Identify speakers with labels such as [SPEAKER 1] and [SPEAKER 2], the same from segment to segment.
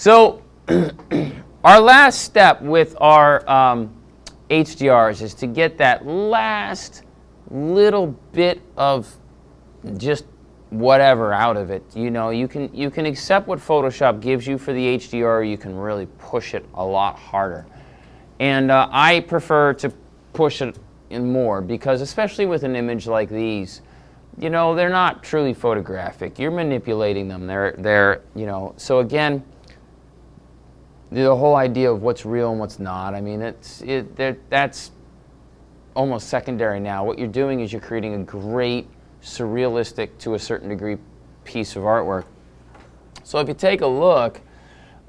[SPEAKER 1] So our last step with our HDRs is to get that last little bit of just whatever out of it. You know, you can accept what Photoshop gives you for the HDR, or you can really push it a lot harder. And I prefer to push it in more because, especially with an image like these, you know, they're not truly photographic. You're manipulating them. They're you know. So again, the whole idea of what's real and what's not, I mean, that's almost secondary now. What you're doing is you're creating a great, surrealistic, to a certain degree, piece of artwork. So if you take a look,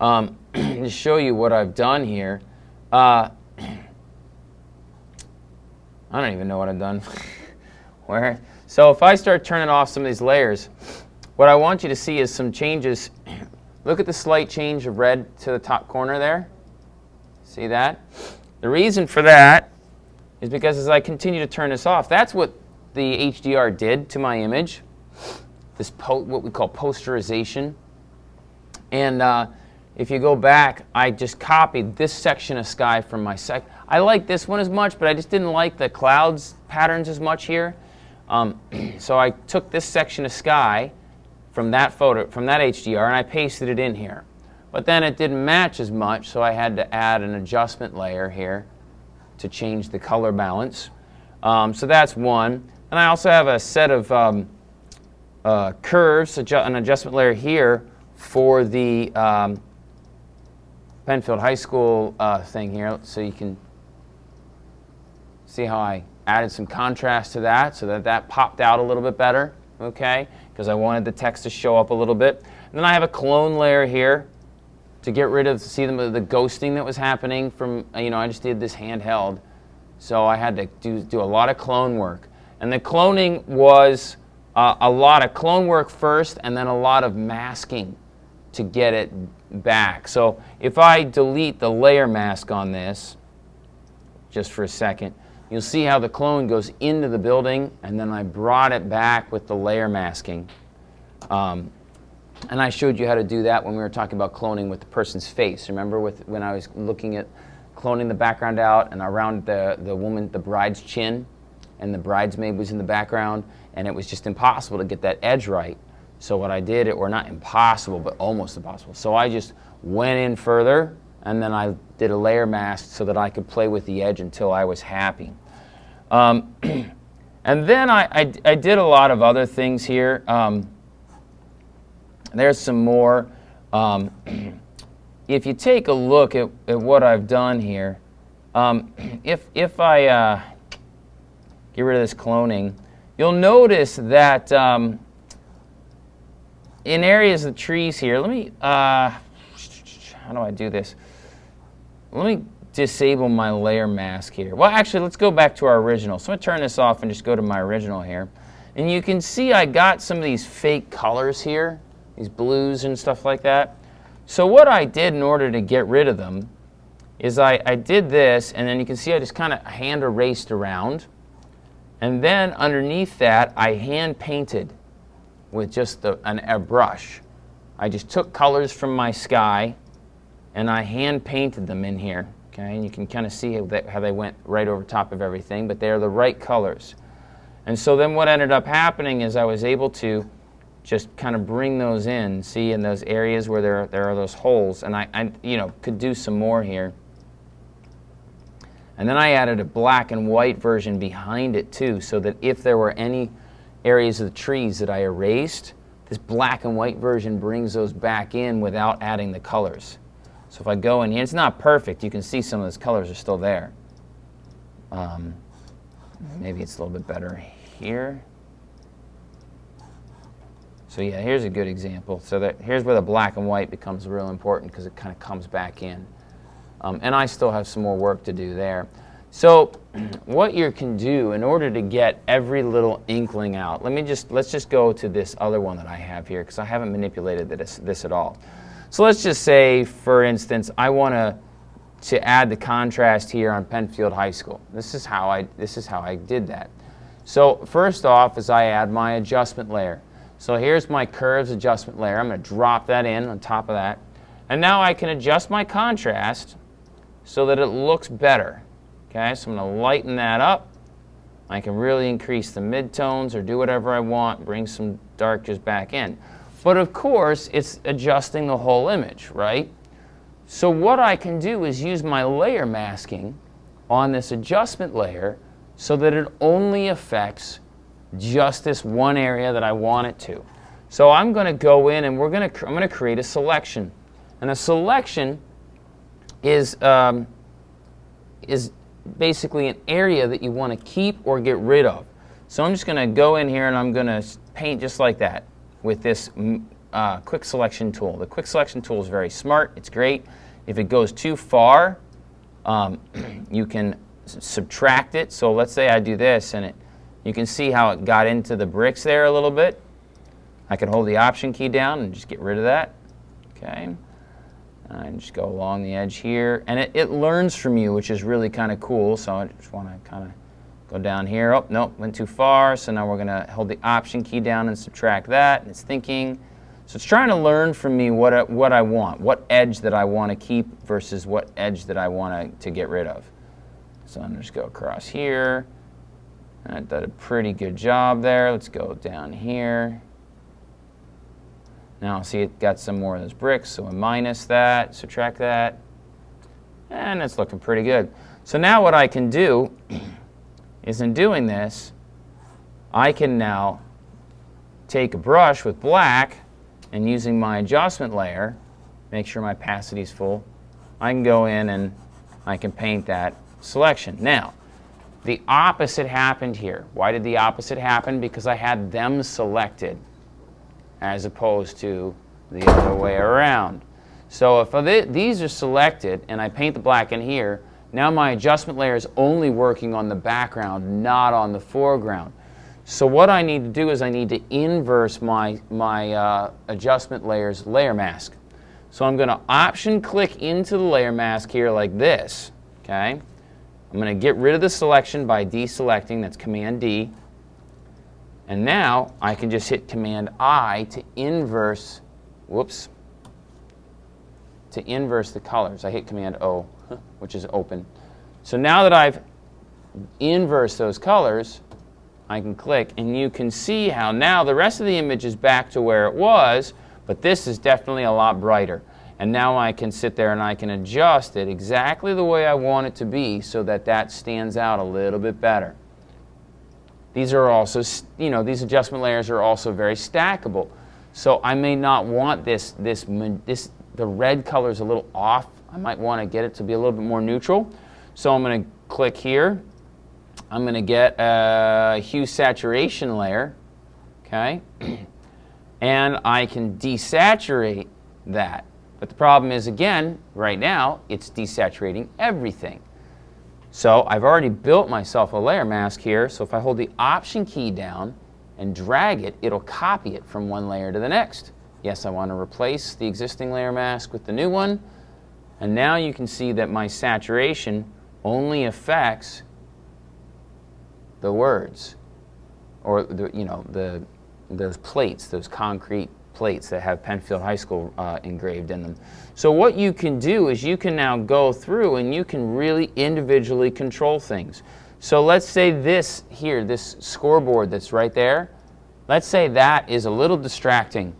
[SPEAKER 1] to show you what I've done here, I don't even know what I've done. Where? So if I start turning off some of these layers, what I want you to see is some changes. Look at the slight change of red to the top corner there. See that? The reason for that is because as I continue to turn this off, that's what the HDR did to my image, this what we call posterization. And if you go back, I just copied this section of sky from my I like this one as much, but I just didn't like the clouds patterns as much here. So I took this section of sky from that photo, from that HDR, and I pasted it in here. But then it didn't match as much, so I had to add an adjustment layer here to change the color balance. So that's one. And I also have a set of curves, an adjustment layer here for the Penfield High School thing here, so you can see how I added some contrast to that so that that popped out a little bit better, okay? Because I wanted the text to show up a little bit. And then I have a clone layer here to get rid of, see the ghosting that was happening from, you know, I just did this handheld. So I had to do a lot of clone work. And the cloning was a lot of clone work first and then a lot of masking to get it back. So if I delete the layer mask on this, just for a second, you'll see how the clone goes into the building, and then I brought it back with the layer masking. And I showed you how to do that when we were talking about cloning with the person's face. Remember when I was looking at cloning the background out and around the woman, the bride's chin, and the bridesmaid was in the background, and it was just impossible to get that edge right. So what I did, or not impossible, but almost impossible. So I just went in further, and then I did a layer mask so that I could play with the edge until I was happy. And then I did a lot of other things here. There's some more. If you take a look at what I've done here, if I get rid of this cloning, you'll notice that in areas of the trees here, let me, how do I do this? Let me disable my layer mask here. Well, actually, let's go back to our original. So I'm going to turn this off and just go to my original here. And you can see I got some of these fake colors here, these blues and stuff like that. So what I did in order to get rid of them is I did this, and then you can see I just kind of hand erased around. And then underneath that, I hand painted with just a brush. I just took colors from my sky, and I hand painted them in here. Okay, and you can kind of see how they went right over top of everything, but they're the right colors. And so then what ended up happening is I was able to just kind of bring those in, see, in those areas where there are those holes, and I you know, could do some more here. And then I added a black and white version behind it too, so that if there were any areas of the trees that I erased, this black and white version brings those back in without adding the colors. So if I go in here, it's not perfect. You can see some of those colors are still there. Maybe it's a little bit better here. So yeah, here's a good example. So here's where the black and white becomes real important because it kind of comes back in. And I still have some more work to do there. So what you can do in order to get every little inkling out, let's just go to this other one that I have here because I haven't manipulated this at all. So let's just say, for instance, I want to add the contrast here on Penfield High School. This is how I did that. So first off is I add my adjustment layer. So here's my curves adjustment layer. I'm going to drop that in on top of that. And now I can adjust my contrast so that it looks better. Okay, so I'm going to lighten that up. I can really increase the midtones or do whatever I want, bring some darkness back in. But of course, it's adjusting the whole image, right? So what I can do is use my layer masking on this adjustment layer so that it only affects just this one area that I want it to. So I'm going to go in and I'm going to create a selection. And a selection is basically an area that you want to keep or get rid of. So I'm just going to go in here and I'm going to paint just like that with this quick selection tool. The quick selection tool is very smart. It's great. If it goes too far, you can subtract it. So let's say I do this and you can see how it got into the bricks there a little bit. I can hold the Option key down and just get rid of that. Okay. And just go along the edge here. And it learns from you, which is really kind of cool. So I just want to kind of go down here. Oh, no, went too far. So now we're going to hold the Option key down and subtract that. And it's thinking. So it's trying to learn from me what I want, what edge that I want to keep versus what edge that I want to get rid of. So I'm just go across here. I did a pretty good job there. Let's go down here. Now see it got some more of those bricks, so I minus that, subtract that, and it's looking pretty good. So now what I can do is in doing this, I can now take a brush with black and using my adjustment layer, make sure my opacity is full, I can go in and I can paint that selection. Now, the opposite happened here. Why did the opposite happen? Because I had them selected as opposed to the other way around. So if these are selected and I paint the black in here, now my adjustment layer is only working on the background, not on the foreground. So what I need to do is I need to inverse my adjustment layer's layer mask. So I'm going to Option click into the layer mask here like this. Okay? I'm going to get rid of the selection by deselecting, that's Command D. And now I can just hit Command I to inverse, to inverse the colors. I hit Command O, which is open. So now that I've inversed those colors, I can click and you can see how now the rest of the image is back to where it was, but this is definitely a lot brighter. And now I can sit there and I can adjust it exactly the way I want it to be so that that stands out a little bit better. These are also, these adjustment layers are also very stackable. So I may not want the red color is a little off. I might want to get it to be a little bit more neutral. So I'm going to click here. I'm going to get a hue saturation layer, okay? And I can desaturate that. But the problem is, again, right now, it's desaturating everything. So I've already built myself a layer mask here, so if I hold the Option key down and drag it, it'll copy it from one layer to the next. Yes, I want to replace the existing layer mask with the new one, and now you can see that my saturation only affects the words, or those plates, those concrete plates that have Penfield High School engraved in them. So what you can do is you can now go through and you can really individually control things. So let's say this here, this scoreboard that's right there, let's say that is a little distracting.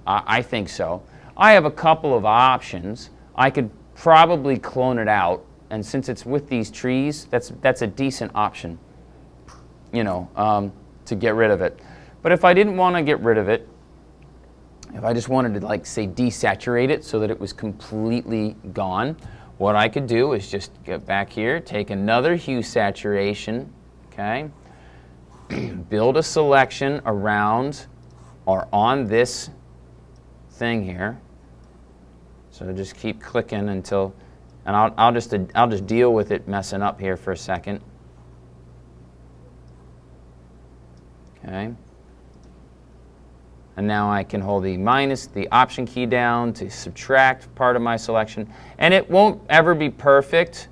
[SPEAKER 1] I think so. I have a couple of options. I could probably clone it out, and since it's with these trees, that's a decent option, to get rid of it. But if I didn't want to get rid of it, if I just wanted to, like, say, desaturate it so that it was completely gone, what I could do is just get back here, take another hue saturation, okay, build a selection around or on this thing here. So just keep clicking until, and I'll just deal with it messing up here for a second. Okay. And now I can hold the Option key down to subtract part of my selection. And it won't ever be perfect.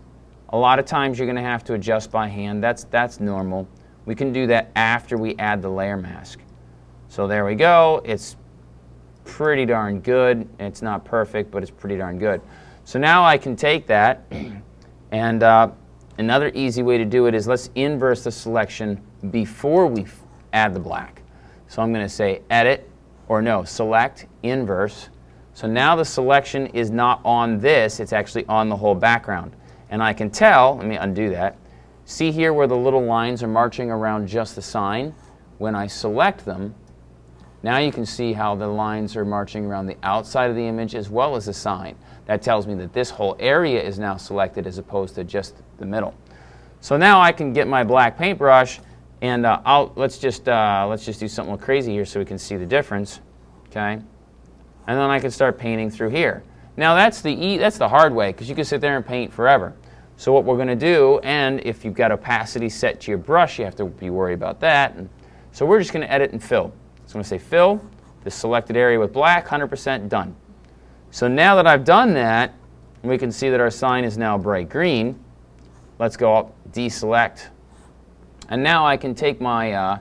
[SPEAKER 1] A lot of times you're going to have to adjust by hand. That's normal. We can do that after we add the layer mask. So there we go. It's pretty darn good. It's not perfect, but it's pretty darn good. So now I can take that, and another easy way to do it is let's inverse the selection before we add the black. So I'm going to say edit, or no, select, inverse. So now the selection is not on this, it's actually on the whole background. And I can tell, let me undo that, see here where the little lines are marching around just the sign? When I select them, now you can see how the lines are marching around the outside of the image as well as the sign. That tells me that this whole area is now selected as opposed to just the middle. So now I can get my black paintbrush, and let's just do something crazy here so we can see the difference, okay? And then I can start painting through here. Now that's the hard way, because you can sit there and paint forever. So what we're going to do, and if you've got opacity set to your brush, you have to be worried about that. And so we're just going to edit and fill. So I'm going to say fill, this selected area with black, 100% done. So now that I've done that, we can see that our sign is now bright green. Let's go up, deselect. And now I can take my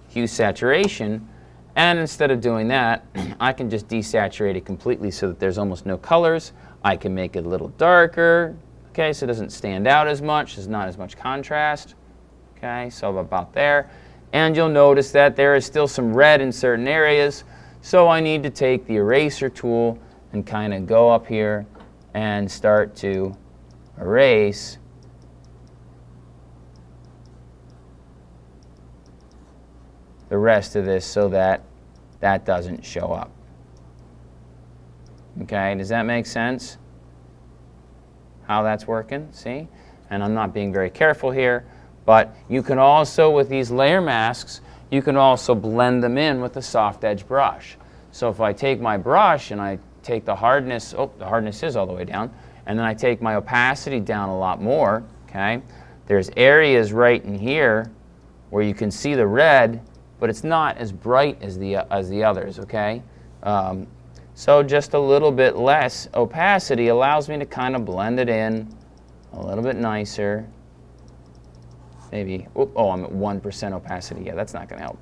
[SPEAKER 1] hue saturation, and instead of doing that, I can just desaturate it completely so that there's almost no colors. I can make it a little darker, okay, so it doesn't stand out as much, there's not as much contrast. Okay, so about there. And you'll notice that there is still some red in certain areas, so I need to take the eraser tool and kind of go up here and start to erase the rest of this so that that doesn't show up. Okay, does that make sense? How that's working, see? And I'm not being very careful here, but you can also, with these layer masks, you can also blend them in with a soft edge brush. So if I take my brush and I take the hardness, oh, the hardness is all the way down, and then I take my opacity down a lot more, okay? There's areas right in here where you can see the red, but it's not as bright as the others, okay? So just a little bit less opacity allows me to kind of blend it in a little bit nicer. Maybe, oh, I'm at 1% opacity. Yeah, that's not going to help.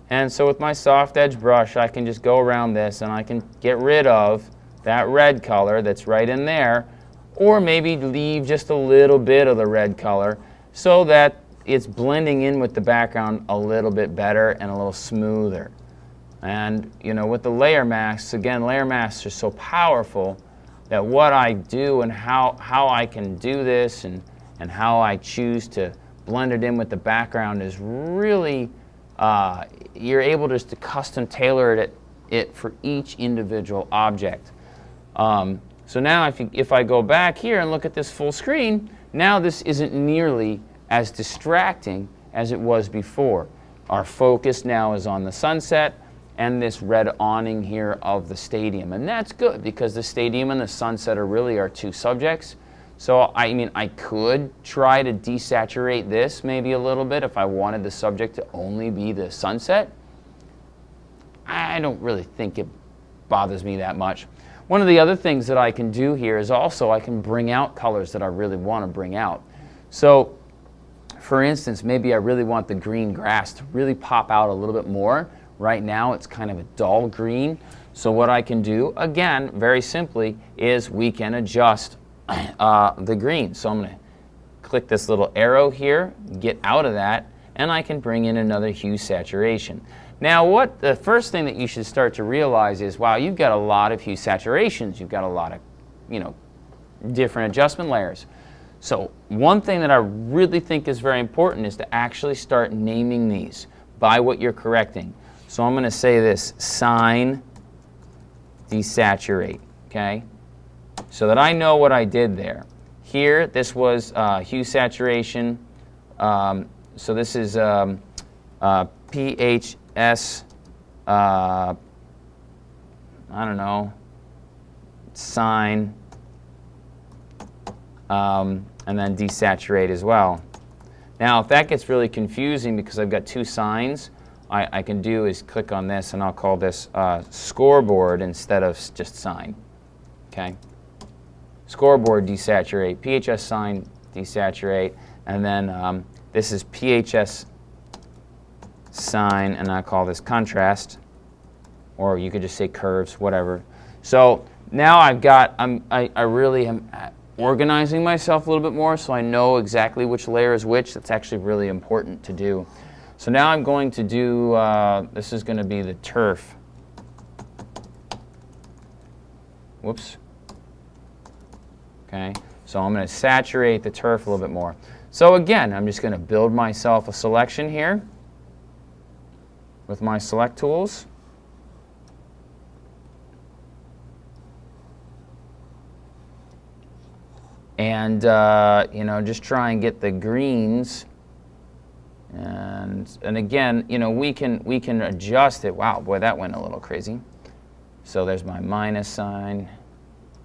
[SPEAKER 1] And so with my soft edge brush, I can just go around this and I can get rid of that red color that's right in there, or maybe leave just a little bit of the red color so that it's blending in with the background a little bit better and a little smoother. And you know, with the layer masks, again, layer masks are so powerful that what I do and how I can do this and how I choose to blend it in with the background is really, you're able just to custom tailor it for each individual object. So now if I go back here and look at this full screen, now this isn't nearly as distracting as it was before. Our focus now is on the sunset and this red awning here of the stadium. And that's good because the stadium and the sunset are really our two subjects. So I mean, I could try to desaturate this maybe a little bit if I wanted the subject to only be the sunset. I don't really think it bothers me that much. One of the other things that I can do here is also I can bring out colors that I really want to bring out. So for instance, maybe I really want the green grass to really pop out a little bit more. Right now it's kind of a dull green. So what I can do, again, very simply, is we can adjust the green. So I'm going to click this little arrow here, get out of that, and I can bring in another hue saturation. Now the first thing that you should start to realize is, wow, you've got a lot of hue saturations. You've got a lot of, different adjustment layers. So one thing that I really think is very important is to actually start naming these by what you're correcting. So I'm going to say this, sign, desaturate, okay? So that I know what I did there. Here, this was hue saturation. So this is PHS, I don't know, sign, and then desaturate as well. Now, if that gets really confusing because I've got two signs, I can do is click on this and I'll call this scoreboard instead of just sign. Okay? Scoreboard desaturate, PHS sign desaturate, and then this is PHS sign, and I call this contrast, or you could just say curves, whatever. So now I've got, I really am organizing myself a little bit more so I know exactly which layer is which. That's actually really important to do. So now I'm going to do, this is going to be the turf. Whoops. Okay, so I'm going to saturate the turf a little bit more. So again, I'm just going to build myself a selection here with my select tools. And you know, just try and get the greens. And again, you know, we can adjust it. Wow, boy, that went a little crazy. So there's my minus sign.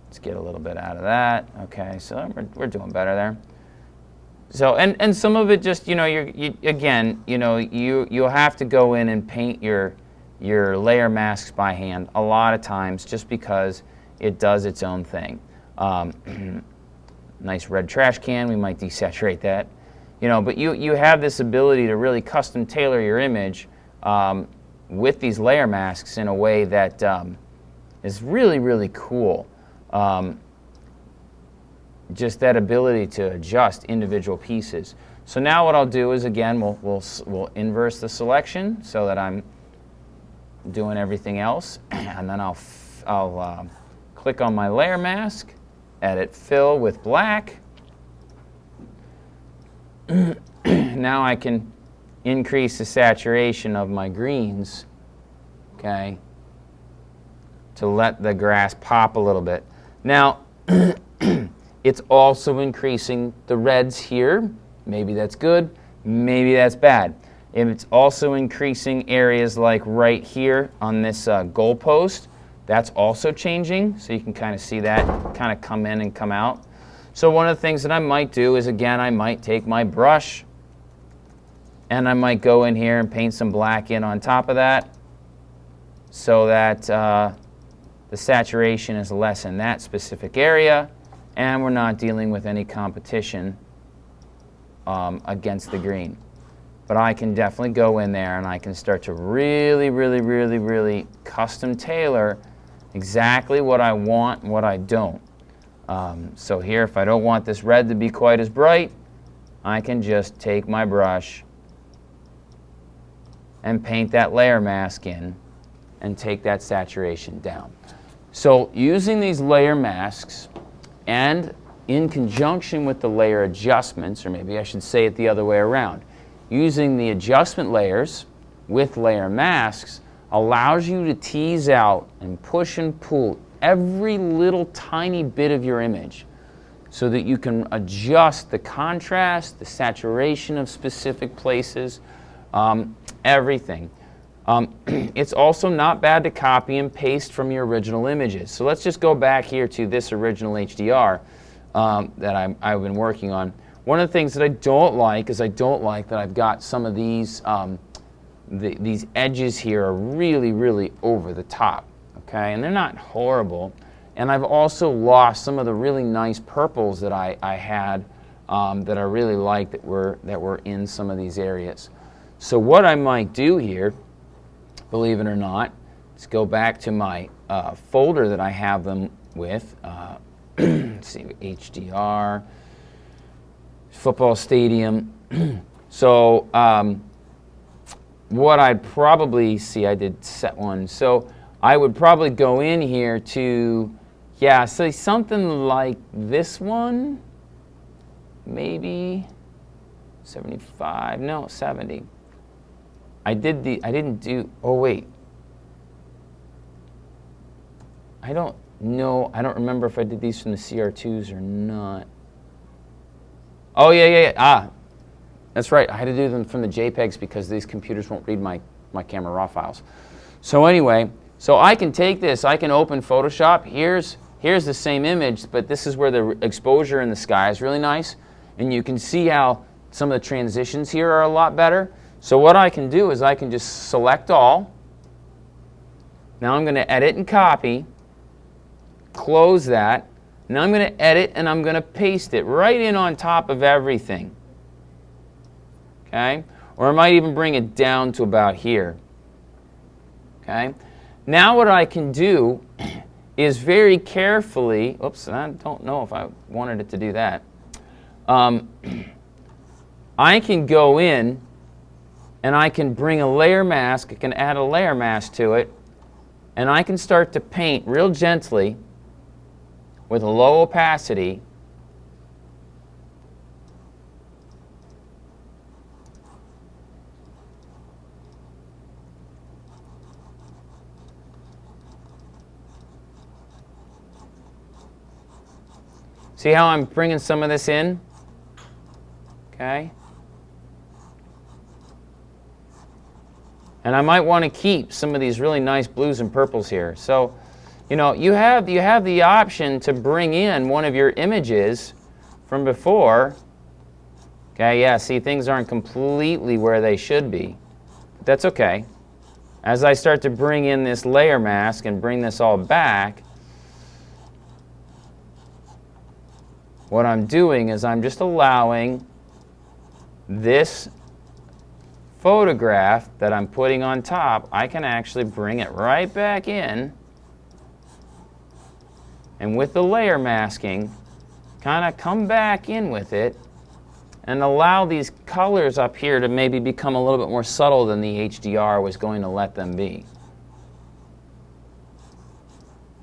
[SPEAKER 1] Let's get a little bit out of that. Okay, so we're doing better there. So and some of it just, you know, again, you know, you'll have to go in and paint your layer masks by hand a lot of times just because it does its own thing. Nice red trash can, we might desaturate that. You know, but you have this ability to really custom tailor your image with these layer masks in a way that is really, really cool. Just that ability to adjust individual pieces. So now what I'll do is, again, we'll inverse the selection so that I'm doing everything else, and then I'll click on my layer mask, edit fill with black. Now I can increase the saturation of my greens, okay, to let the grass pop a little bit. Now, it's also increasing the reds here. Maybe that's good, maybe that's bad. If it's also increasing areas like right here on this goalpost, that's also changing. So you can kind of see that kind of come in and come out. So one of the things that I might do is, again, I might take my brush and I might go in here and paint some black in on top of that so that the saturation is less in that specific area and we're not dealing with any competition against the green. But I can definitely go in there and I can start to really, really, really, really custom tailor exactly what I want and what I don't. So here, if I don't want this red to be quite as bright, I can just take my brush and paint that layer mask in and take that saturation down. So using these layer masks and in conjunction with the layer adjustments, or maybe I should say it the other way around, using the adjustment layers with layer masks allows you to tease out and push and pull every little tiny bit of your image so that you can adjust the contrast, the saturation of specific places, everything. It's also not bad to copy and paste from your original images. So let's just go back here to this original HDR that I've been working on. One of the things that I don't like is I don't like that I've got some of these these edges here are really, really over the top, okay? And they're not horrible. And I've also lost some of the really nice purples that I had that I really liked that were in some of these areas. So what I might do here, believe it or not, is go back to my folder that I have them with. Let's see, HDR, football stadium. So what I'd probably see, I did set one. So I would probably go in here to, yeah, say something like this one, maybe 75, no, 70. I didn't do, oh wait. I don't know, I don't remember if I did these from the CR2s or not. Oh yeah. That's right, I had to do them from the JPEGs because these computers won't read my camera raw files. So anyway, so I can take this, I can open Photoshop. Here's the same image, but this is where the exposure in the sky is really nice. And you can see how some of the transitions here are a lot better. So what I can do is I can just select all. Now I'm going to edit and copy, close that. Now I'm going to edit and I'm going to paste it right in on top of everything. Okay? or I might even bring it down to about here. Okay? Now what I can do is very carefully, oops, I don't know if I wanted it to do that. I can go in and I can bring a layer mask, I can add a layer mask to it, and I can start to paint real gently with a low opacity. See how I'm bringing some of this in? Okay. And I might want to keep some of these really nice blues and purples here. So, you know, you have the option to bring in one of your images from before. Okay, yeah, see, things aren't completely where they should be. But that's okay. As I start to bring in this layer mask and bring this all back, what I'm doing is I'm just allowing this photograph that I'm putting on top, I can actually bring it right back in, and with the layer masking, kind of come back in with it and allow these colors up here to maybe become a little bit more subtle than the HDR was going to let them be.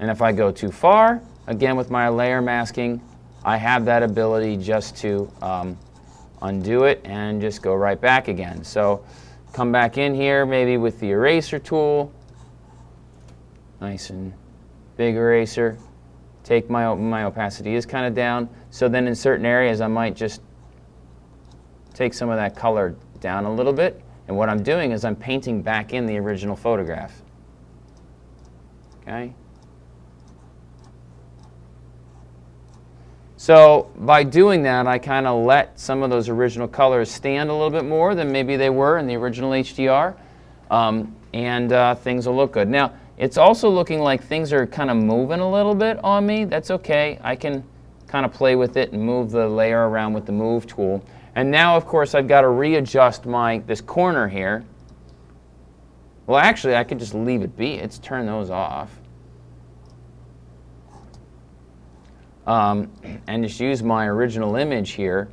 [SPEAKER 1] And if I go too far, again with my layer masking, I have that ability just to undo it and just go right back again. So come back in here maybe with the eraser tool, nice and big eraser, take my opacity is kind of down, so then in certain areas I might just take some of that color down a little bit, and what I'm doing is I'm painting back in the original photograph. Okay? So by doing that, I kind of let some of those original colors stand a little bit more than maybe they were in the original HDR, and things will look good. Now, it's also looking like things are kind of moving a little bit on me. That's okay. I can kind of play with it and move the layer around with the move tool. And now, of course, I've got to readjust this corner here. Well, actually, I could just leave it be. Let's turn those off. And just use my original image here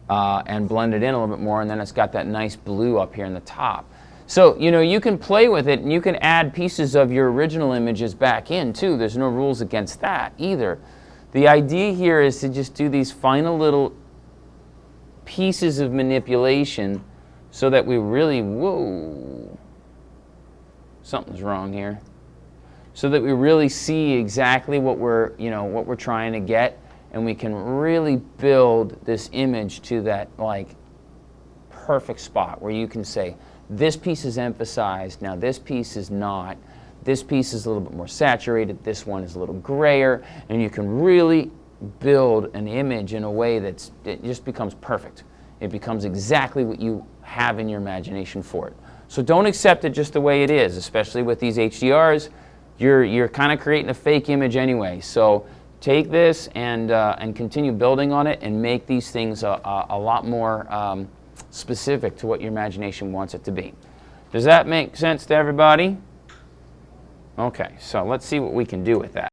[SPEAKER 1] and blend it in a little bit more, and then it's got that nice blue up here in the top. So, you know, you can play with it and you can add pieces of your original images back in too. There's no rules against that either. The idea here is to just do these final little pieces of manipulation so that we really, whoa, something's wrong here. So that we really see exactly what we're trying to get, and we can really build this image to that like perfect spot where you can say, this piece is emphasized, now this piece is not, this piece is a little bit more saturated, this one is a little grayer, and you can really build an image in a way it just becomes perfect. It becomes exactly what you have in your imagination for it. So don't accept it just the way it is, especially with these HDRs. You're kind of creating a fake image anyway. So take this and continue building on it and make these things a lot more specific to what your imagination wants it to be. Does that make sense to everybody? Okay, so let's see what we can do with that.